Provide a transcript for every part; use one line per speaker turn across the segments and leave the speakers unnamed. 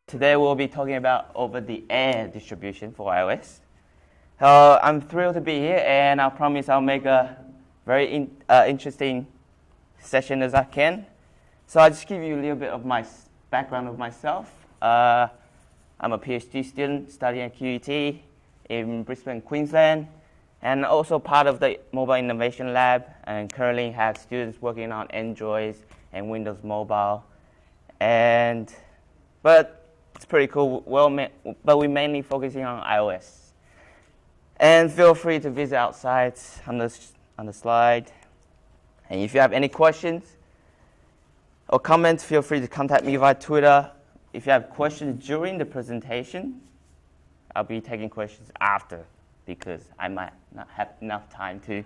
Today we'll be talking about over-the-air distribution for iOS. I'm thrilled to be here, and I promise I'll make a very interesting session as I can. So I'll just give you a little bit of my background of myself. I'm a PhD student studying at QUT in Brisbane, Queensland, and also part of the Mobile Innovation Lab, and currently have students working on Android and Windows Mobile. But it's pretty cool, but we're mainly focusing on iOS. And feel free to visit outside on the slide. And if you have any questions or comments, feel free to contact me via Twitter. If you have questions during the presentation, I'll be taking questions after, because I might not have enough time to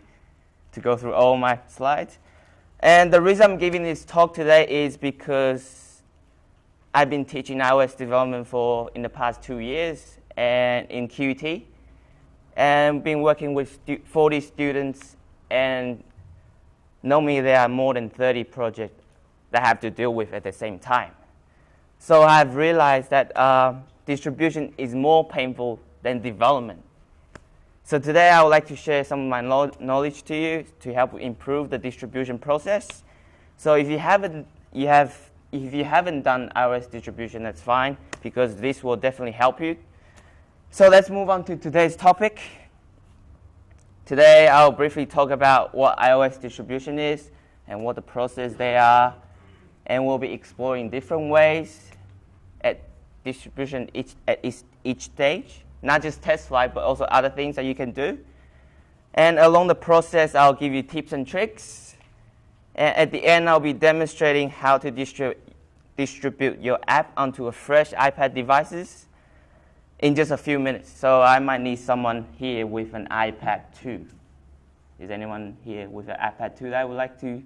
go through all my slides. And the reason I'm giving this talk today is because I've been teaching iOS development in the past 2 years and in QUT, and been working with 40 students, and normally there are more than 30 projects that I have to deal with at the same time. So I've realized that distribution is more painful than development. So today I would like to share some of my knowledge to you to help improve the distribution process. So if you haven't done iOS distribution, that's fine, because this will definitely help you. So let's move on to today's topic. Today I'll briefly talk about what iOS distribution is and what the process they are, and we'll be exploring different ways at distribution at each stage, not just test flight, but also other things that you can do. And along the process, I'll give you tips and tricks. And at the end, I'll be demonstrating how to distribute your app onto a fresh iPad devices in just a few minutes. So I might need someone here with an iPad 2. Is anyone here with an iPad 2 that would like to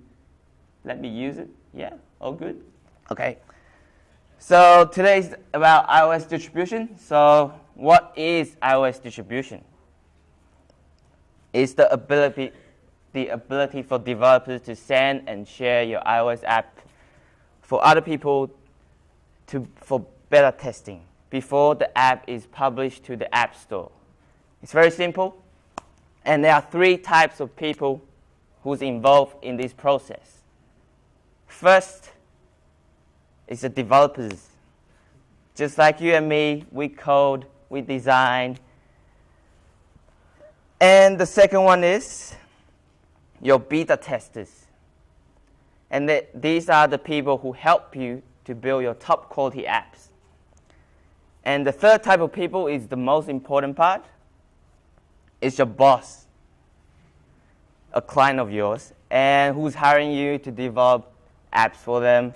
let me use it? Yeah? All good? Okay. So today's about iOS distribution. So what is iOS distribution? It's the ability for developers to send and share your iOS app for other people for beta testing before the app is published to the App Store. It's very simple, and there are 3 types of people who's involved in this process. First is the developers. Just like you and me, we code, we design. And the second one is your beta testers. And these are the people who help you to build your top quality apps. And the third type of people is the most important part. It's your boss, a client of yours, and who's hiring you to develop apps for them.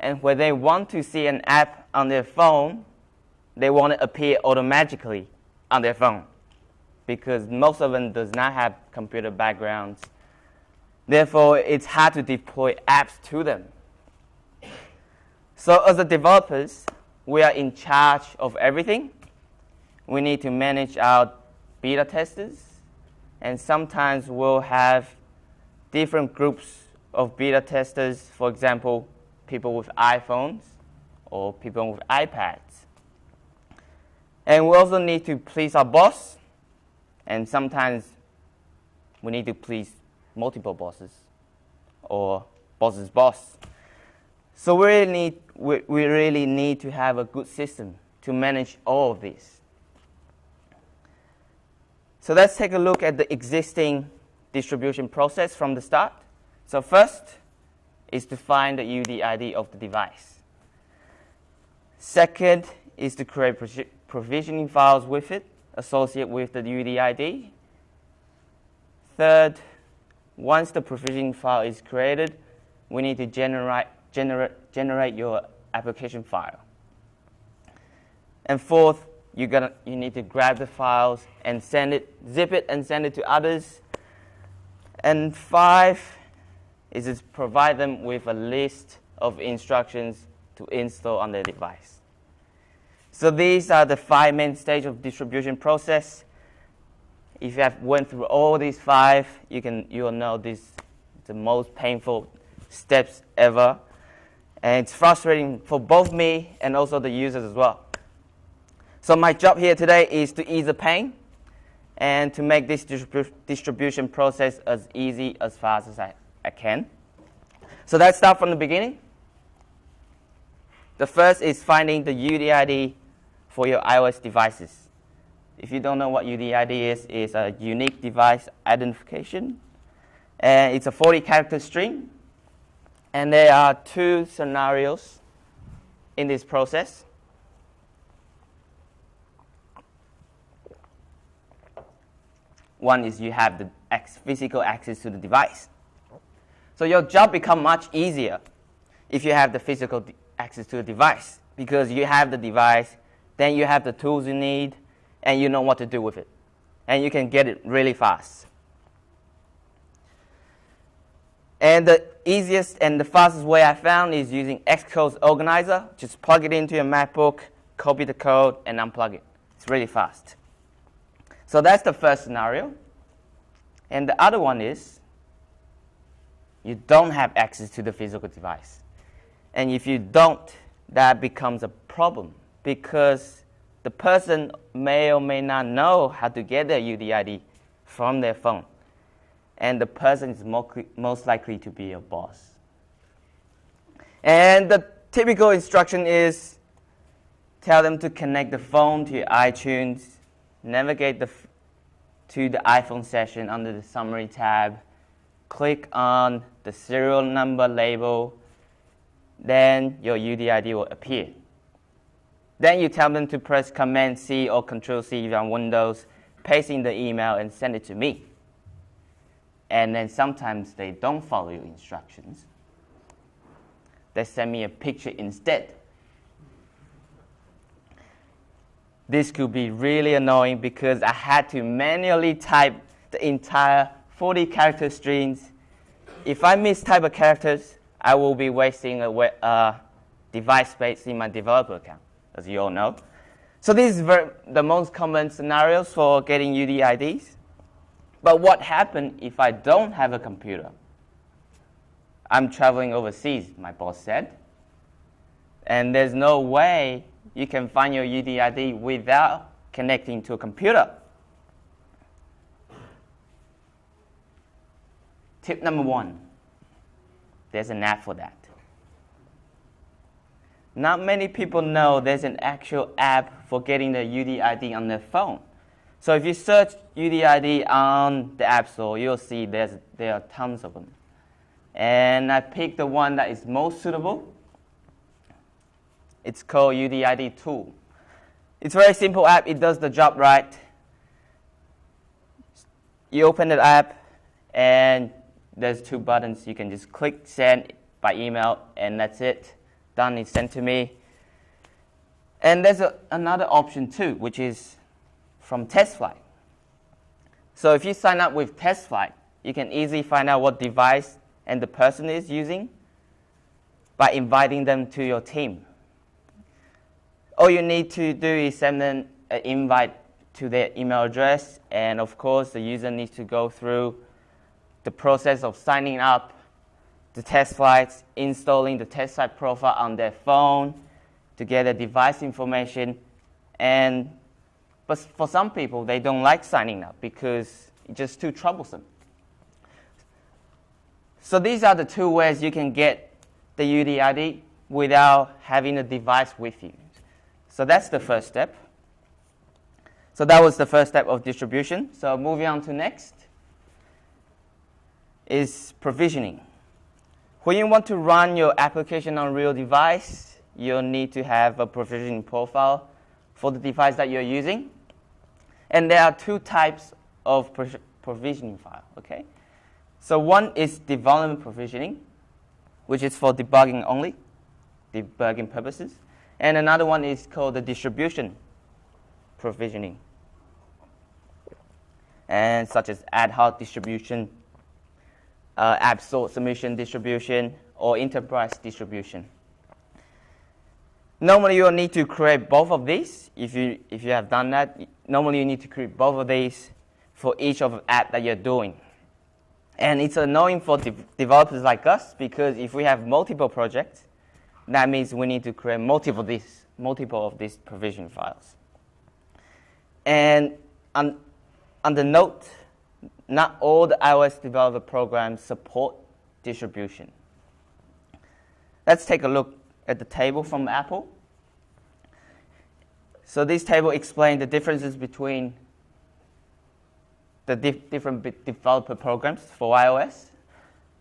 And when they want to see an app on their phone, they want it to appear automatically on their phone, because most of them does not have computer backgrounds. Therefore, it's hard to deploy apps to them. So as the developers, we are in charge of everything. We need to manage our beta testers, and sometimes we'll have different groups of beta testers, for example, people with iPhones or people with iPads. And we also need to please our boss, and sometimes we need to please multiple bosses or boss's boss. So we really need to have a good system to manage all of this. So let's take a look at the existing distribution process from the start. So first is to find the UDID of the device. Second is to create provisioning files with it, associated with the UDID. Third, once the provisioning file is created, we need to generate your application file. And fourth, you need to grab the files and zip it and send it to others. And 5 is to provide them with a list of instructions to install on their device. So these are the 5 main stages of distribution process. If you have went through all these 5, you will know this is the most painful steps ever. And it's frustrating for both me and also the users as well. So my job here today is to ease the pain and to make this distribution process as easy, as fast as I can. So let's start from the beginning. The first is finding the UDID for your iOS devices. If you don't know what UDID is, it's a unique device identification. And it's a 40-character string. And there are two scenarios in this process. One is you have the physical access to the device. So your job becomes much easier if you have the physical access to the device, because you have the device, then you have the tools you need, and you know what to do with it. And you can get it really fast. And the easiest and the fastest way I found is using Xcode's organizer. Just plug it into your MacBook, copy the code, and unplug it. It's really fast. So that's the first scenario. And the other one is you don't have access to the physical device. And if you don't, that becomes a problem, because the person may or may not know how to get their UDID from their phone. And the person is most likely to be your boss. And the typical instruction is tell them to connect the phone to your iTunes, navigate to the iPhone session under the Summary tab, click on the serial number label, then your UDID will appear. Then you tell them to press Command-C or Control-C if you're on Windows, paste in the email, and send it to me. And then sometimes they don't follow your instructions. They send me a picture instead. This could be really annoying because I had to manually type the entire 40-character strings. If I mistype a characters, I will be wasting a device space in my developer account, as you all know. So these are the most common scenarios for getting UDIDs. But what happens if I don't have a computer? I'm traveling overseas, my boss said. And there's no way you can find your UDID without connecting to a computer. Tip number one, there's an app for that. Not many people know there's an actual app for getting the UDID on their phone. So if you search UDID on the App Store, you'll see there are tons of them. And I picked the one that is most suitable. It's called UDID Tool. It's a very simple app. It does the job right. You open the app, and there's two buttons. You can just click send by email, and that's it. Done, it's sent to me. And there's another option too, which is from TestFlight. So if you sign up with TestFlight, you can easily find out what device and the person is using by inviting them to your team. All you need to do is send them an invite to their email address, and of course the user needs to go through the process of signing up the TestFlights, installing the TestFlight profile on their phone to get the device information. But for some people, they don't like signing up because it's just too troublesome. So these are the two ways you can get the UDID without having a device with you. So that's the first step. So that was the first step of distribution. So moving on to next is provisioning. When you want to run your application on a real device, you'll need to have a provisioning profile for the device that you're using. And there are two types of provisioning file, okay? So one is development provisioning, which is for debugging only, debugging purposes. And another one is called the distribution provisioning, and such as ad hoc distribution, app store submission distribution, or enterprise distribution. Normally, you'll need to create both of these. If you have done that, normally you need to create both of these for each of the app that you're doing. And it's annoying for developers like us, because if we have multiple projects, that means we need to create multiple of these provision files. And on the note, not all the iOS developer programs support distribution. Let's take a look at the table from Apple. So this table explains the differences between the different developer programs for iOS.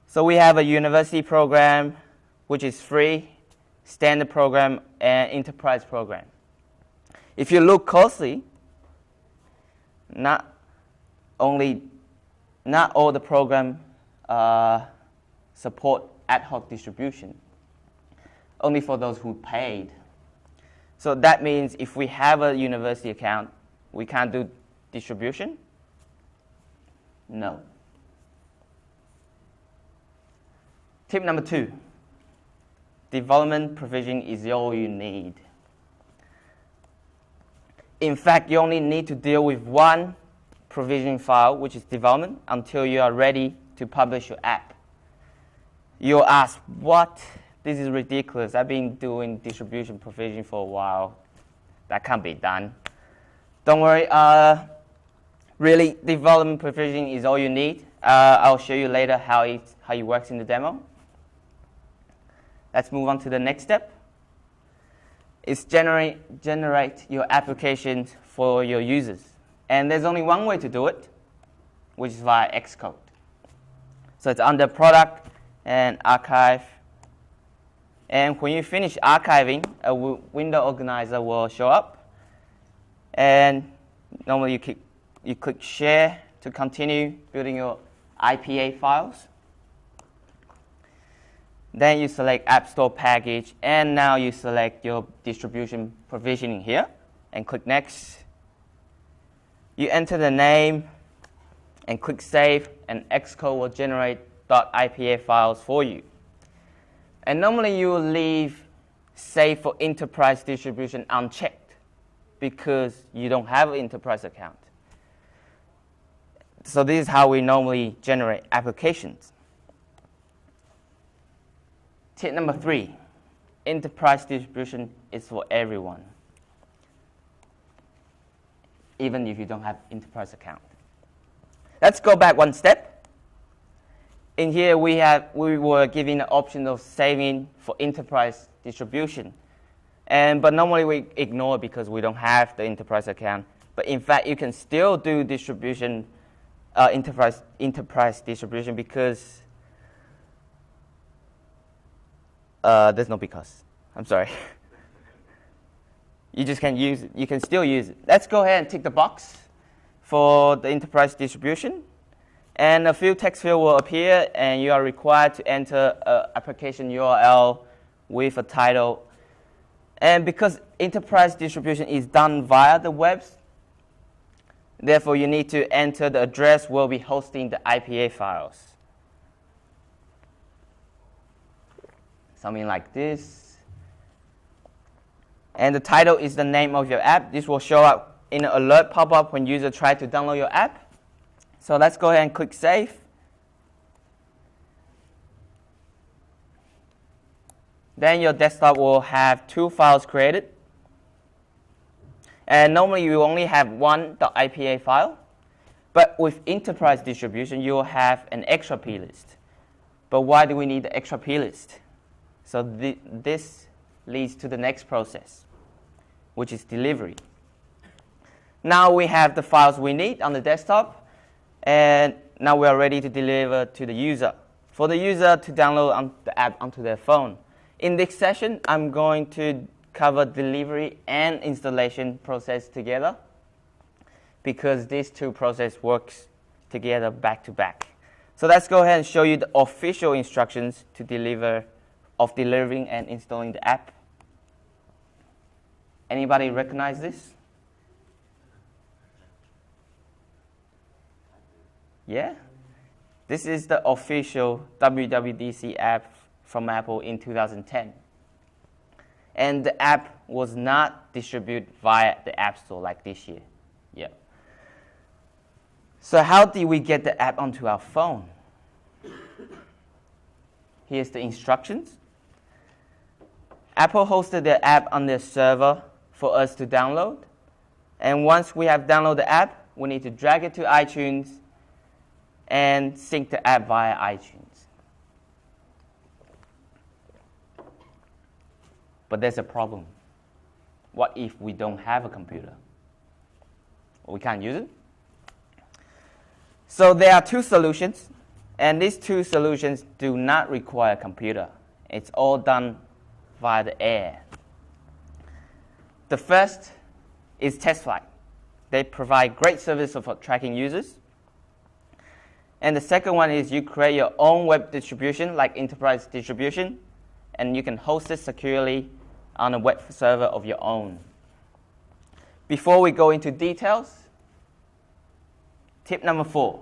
So we have a university program, which is free, standard program, and enterprise program. If you look closely, not all the programs support ad hoc distribution, only for those who paid. So that means if we have a university account, we can't do distribution? No. Tip number 2, development provision is all you need. In fact, you only need to deal with one provisioning file, which is development, until you are ready to publish your app. You'll ask, what? This is ridiculous. I've been doing distribution provision for a while. That can't be done. Don't worry. Really, development provision is all you need. I'll show you later how it works in the demo. Let's move on to the next step. It's generate your applications for your users. And there's only one way to do it, which is via Xcode. So it's under Product and Archive. And when you finish archiving, a window organizer will show up. And normally you click Share to continue building your IPA files. Then you select App Store Package, and now you select your distribution provisioning here, and click Next. You enter the name, and click Save, and Xcode will generate .ipa files for you. And normally you will leave Save for Enterprise Distribution unchecked, because you don't have an enterprise account. So this is how we normally generate applications. Tip number 3, enterprise distribution is for everyone, even if you don't have enterprise account. Let's go back one step. In here we were given the option of saving for enterprise distribution, but normally we ignore it because we don't have the enterprise account. But in fact, you can still do distribution, enterprise distribution, because there's no because. I'm sorry. You just can use it. You can still use it. Let's go ahead and tick the box for the enterprise distribution. And a few text fields will appear, and you are required to enter an application URL with a title. And because enterprise distribution is done via the web, therefore you need to enter the address we'll be hosting the IPA files. Something like this. And the title is the name of your app. This will show up in an alert pop-up when users try to download your app. So let's go ahead and click Save. Then your desktop will have 2 files created. And normally you only have one .ipa file. But with enterprise distribution, you will have an extra plist. But why do we need the extra plist? So this leads to the next process, which is delivery. Now we have the files we need on the desktop, and now we are ready to deliver to the user. For the user to download the app onto their phone. In this session, I'm going to cover delivery and installation process together, because these two processes work together back to back. So let's go ahead and show you the official instructions to delivering and installing the app. Anybody recognize this? Yeah? This is the official WWDC app from Apple in 2010. And the app was not distributed via the App Store like this year. Yeah. So how did we get the app onto our phone? Here's the instructions. Apple hosted their app on their server for us to download. And once we have downloaded the app, we need to drag it to iTunes and sync the app via iTunes. But there's a problem. What if we don't have a computer? We can't use it? So there are two solutions, and these two solutions do not require a computer. It's all done via the air. The first is TestFlight. They provide great service for tracking users. And the second one is you create your own web distribution, like enterprise distribution, and you can host it securely on a web server of your own. Before we go into details, tip number 4.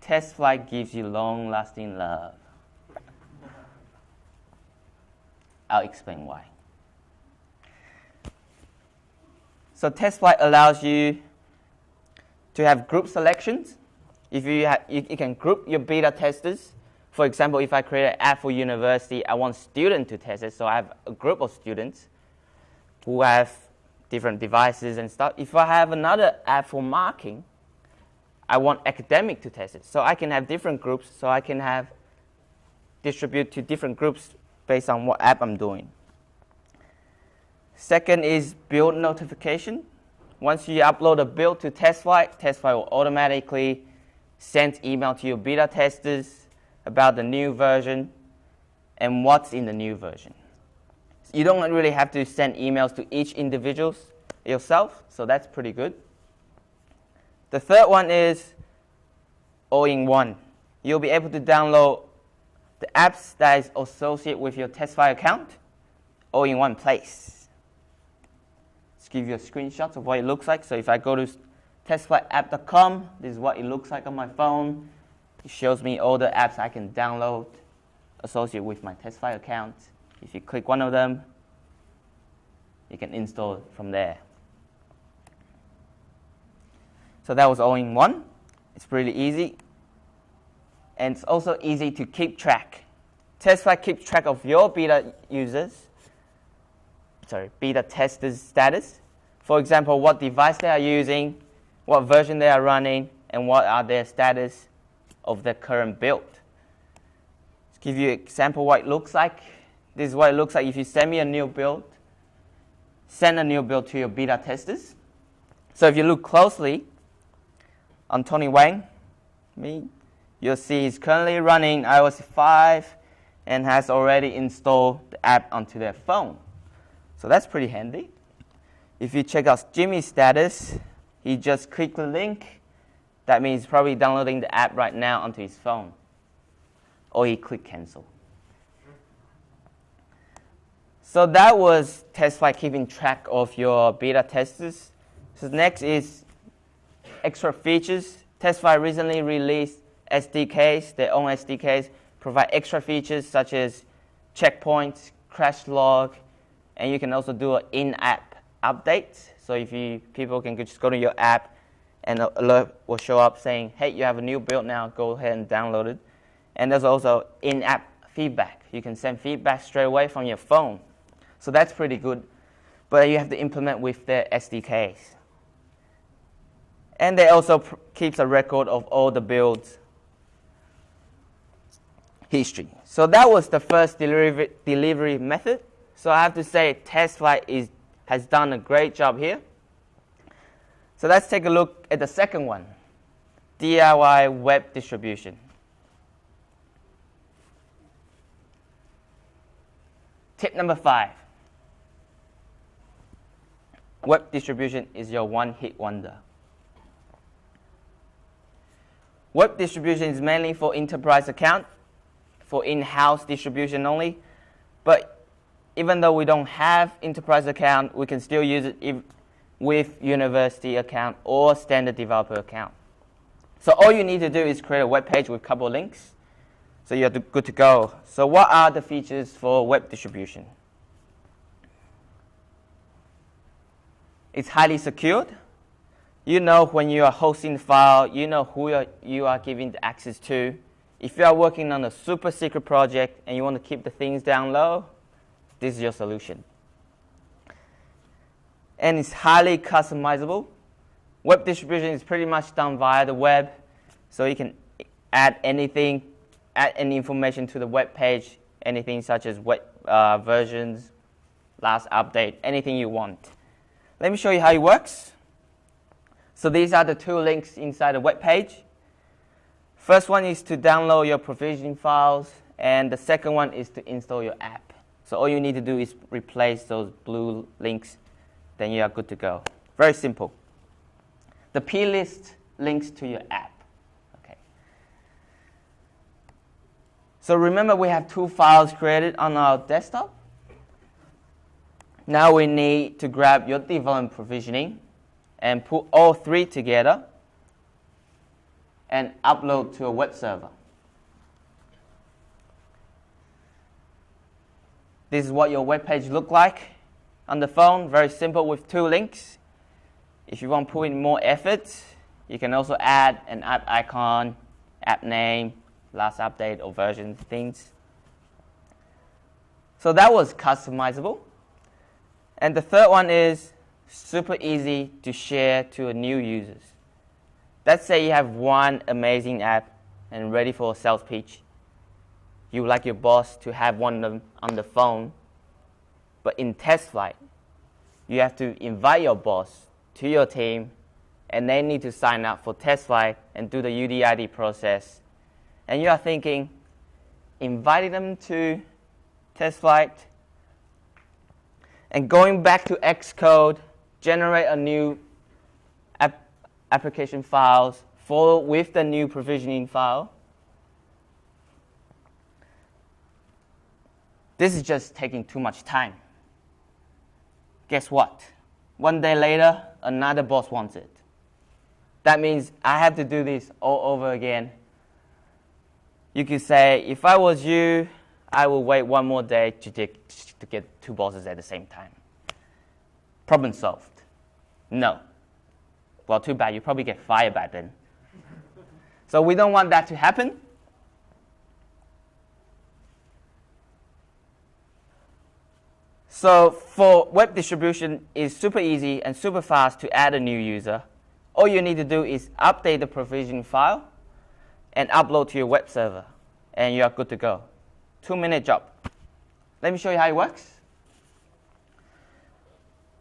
TestFlight gives you long-lasting love. I'll explain why. So TestFlight allows you to have group selections. If you can group your beta testers. For example, if I create an app for university, I want students to test it, so I have a group of students who have different devices and stuff. If I have another app for marking, I want academic to test it. So I can have different groups, so I can have distribute to different groups based on what app I'm doing. Second is build notification. Once you upload a build to TestFlight, TestFlight will automatically send email to your beta testers about the new version and what's in the new version. You don't really have to send emails to each individual yourself, so that's pretty good. The third one is all-in-one. You'll be able to download the apps that is associated with your TestFlight account all in one place. Let's give you a screenshot of what it looks like. So if I go to testflightapp.com, this is what it looks like on my phone. It shows me all the apps I can download associated with my TestFlight account. If you click one of them, you can install it from there. So that was all in one. It's pretty easy. And it's also easy to keep track. TestFlight keeps track of your beta testers' status. For example, what device they are using, what version they are running, and what are their status of their current build. Let's give you an example what it looks like. This is what it looks like if you send me a new build. Send a new build to your beta testers. So if you look closely on Tony Wang, you'll see he's currently running iOS 5 and has already installed the app onto their phone. So that's pretty handy. If you check out Jimmy's status, he just clicked the link. That means he's probably downloading the app right now onto his phone. Or he clicked cancel. So that was TestFlight keeping track of your beta testers. So next is extra features. TestFlight recently released SDKs, their own SDKs, provide extra features such as checkpoints, crash log, and you can also do an in-app update. So if people can just go to your app and an alert will show up saying, hey, you have a new build now, go ahead and download it. And there's also in-app feedback. You can send feedback straight away from your phone. So that's pretty good. But you have to implement with their SDKs. And they also keeps a record of all the builds history. So that was the first delivery method. So I have to say TestFlight has done a great job here. So let's take a look at the second one, DIY web distribution. Tip number 5. Web distribution is your one-hit wonder. Web distribution is mainly for enterprise account, for in-house distribution only. But even though we don't have enterprise account, we can still use it with university account or standard developer account. So all you need to do is create a web page with a couple of links. So you're good to go. So what are the features for web distribution? It's highly secured. You know when you are hosting the file, you know who you are giving the access to. If you are working on a super secret project and you want to keep the things down low, this is your solution. And it's highly customizable. Web distribution is pretty much done via the web, so you can add anything, add any information to the web page, anything such as web versions, last update, anything you want. Let me show you how it works. So these are the two links inside the web page. First one is to download your provisioning files, and the second one is to install your app. So all you need to do is replace those blue links, then you are good to go. Very simple. The plist links to your app. Okay. So remember, we have two files created on our desktop. Now we need to grab your development provisioning and put all three together and upload to a web server. This is what your web page looks like on the phone. Very simple with two links. If you want to put in more effort, you can also add an app icon, app name, last update or version things. So that was customizable. And the third one is super easy to share to a new users. Let's say you have one amazing app and ready for a sales pitch. You would like your boss to have one of them on the phone, but in test flight, you have to invite your boss to your team, and they need to sign up for test flight and do the UDID process. And you are thinking, inviting them to test flight and going back to Xcode, generate a new application files with the new provisioning file. This is just taking too much time. Guess what? One day later, another boss wants it. That means I have to do this all over again. You could say, if I was you, I will wait one more day to get two bosses at the same time. Problem solved. No. Well, too bad. You probably get fired by then. So we don't want that to happen. So for web distribution, it's super easy and super fast to add a new user. All you need to do is update the provisioning file and upload to your web server, and you are good to go. 2-minute job. Let me show you how it works.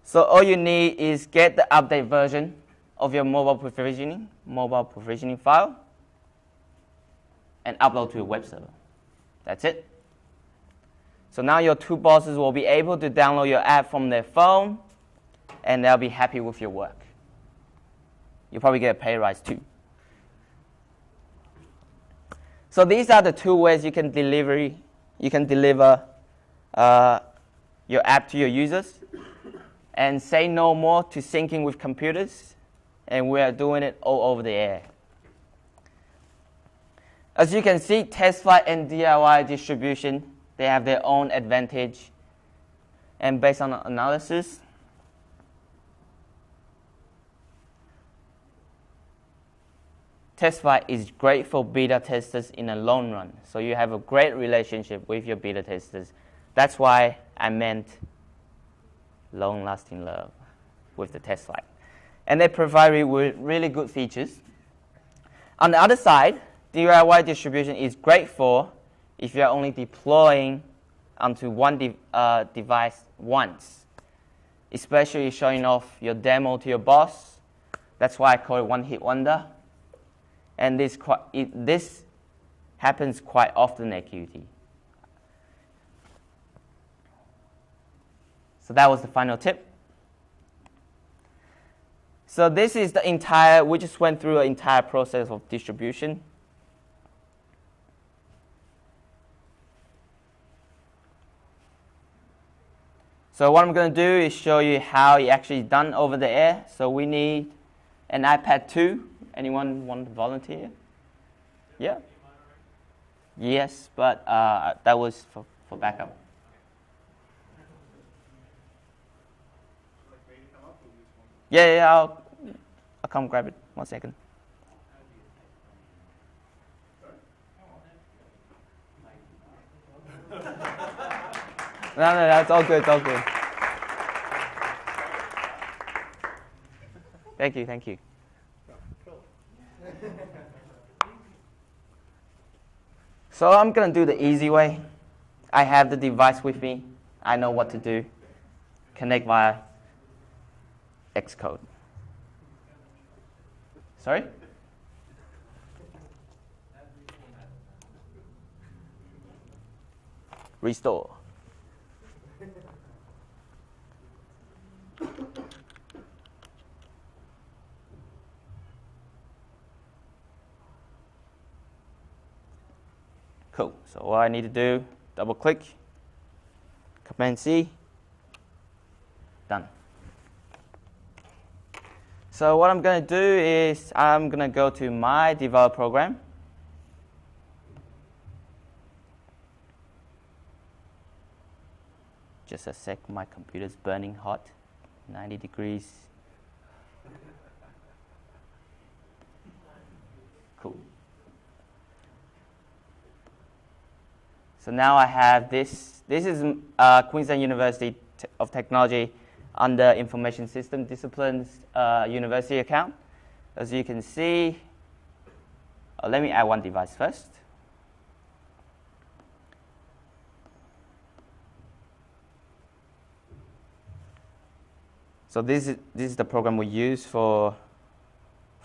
So all you need is get the update version of your mobile provisioning file and upload to your web server. That's it. So now your two bosses will be able to download your app from their phone, and they'll be happy with your work. You'll probably get a pay rise too. So these are the two ways you can deliver your app to your users. And say no more to syncing with computers, and we are doing it all over the air. As you can see, test flight and DIY distribution, they have their own advantage. And based on analysis, test flight is great for beta testers in the long run. So you have a great relationship with your beta testers. That's why I meant long-lasting love with the test flight. And they provide you with really good features. On the other side, DIY distribution is great for if you're only deploying onto one device once, especially showing off your demo to your boss. That's why I call it one-hit wonder. And this happens quite often at QUT. So that was the final tip. So this is we just went through an entire process of distribution. So what I'm going to do is show you how it's actually done over the air. So we need an iPad 2. Anyone want to volunteer? Yeah? Yes, but that was for backup. Yeah, I'll come grab it. 1 second. No, that's all good. It's all good. Thank you. So I'm going to do the easy way. I have the device with me. I know what to do. Connect via Xcode. Sorry? Restore. Cool. So what I need to do, double click, Command C, done. So what I'm going to do is I'm going to go to my develop program. Just a sec, my computer's burning hot, 90 degrees. Cool. So now I have this. This is Queensland University of Technology under Information System Disciplines University account. As you can see, let me add one device first. So this is the program we use for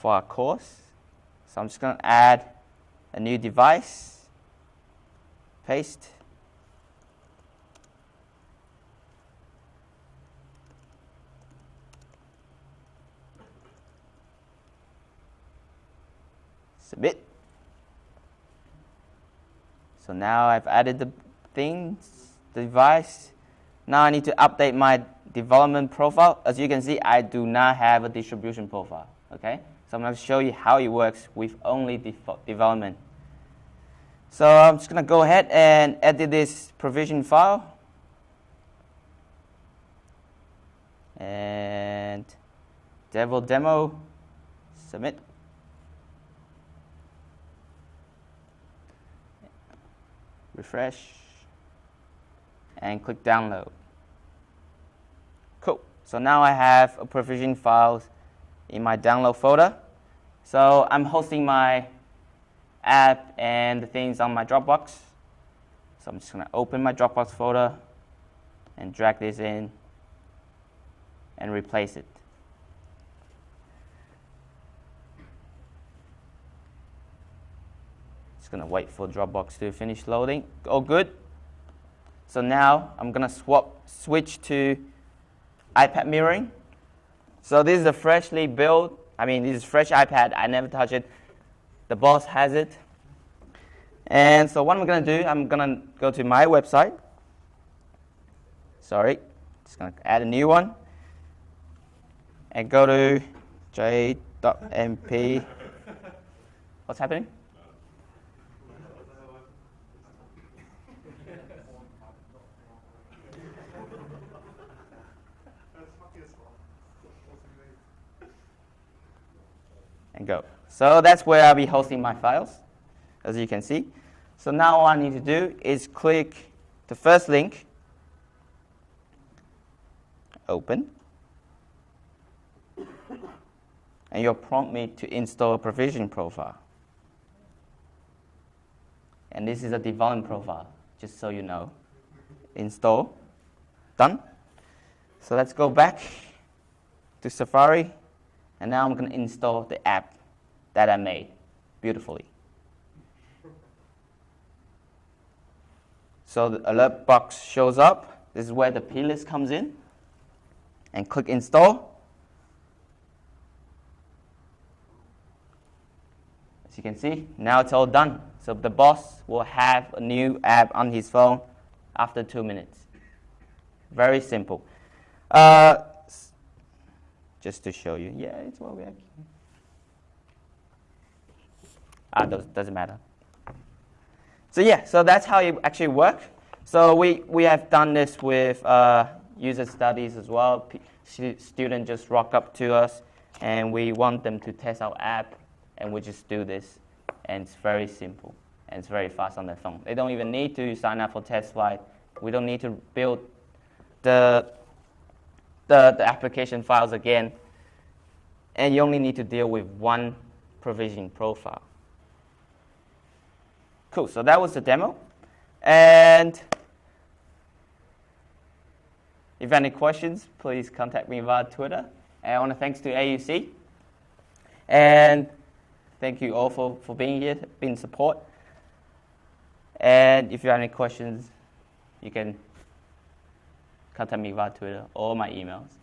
our course. So I'm just going to add a new device. Paste. Submit. So now I've added the device. Now I need to update my development profile. As you can see, I do not have a distribution profile. Okay, so I'm going to show you how it works with only development. So I'm just going to go ahead and edit this provision file. And Devil demo, submit. Refresh. And click download. Cool. So now I have a provision files in my download folder. So I'm hosting my app and the things on my Dropbox. So I'm just going to open my Dropbox folder and drag this in and replace it. Just going to wait for Dropbox to finish loading. Oh, good. So now I'm going to switch to iPad mirroring. So this is a freshly built, this is fresh iPad. I never touch it. The boss has it. And so what I'm going to do, I'm going to go to my website. Sorry. Just going to add a new one. And go to j.mp. What's happening? And go. So that's where I'll be hosting my files, as you can see. So now all I need to do is click the first link, open, and you'll prompt me to install a provision profile. And this is a development profile, just so you know. Install, done. So let's go back to Safari. And now I'm going to install the app that I made beautifully. So the alert box shows up. This is where the plist comes in. And click install. As you can see, now it's all done. So the boss will have a new app on his phone after 2 minutes. Very simple. Just to show you. Yeah, it's what we have. Doesn't matter. So yeah, so that's how it actually works. So we have done this with user studies as well. Students just rock up to us, and we want them to test our app, and we just do this. And it's very simple, and it's very fast on their phone. They don't even need to sign up for test flight. We don't need to build the application files again. And you only need to deal with one provision profile. Cool, so that was the demo. And if you have any questions, please contact me via Twitter. And I want to thanks to AUC. And thank you all for being here, being support. And if you have any questions, you can contact me via Twitter or my emails.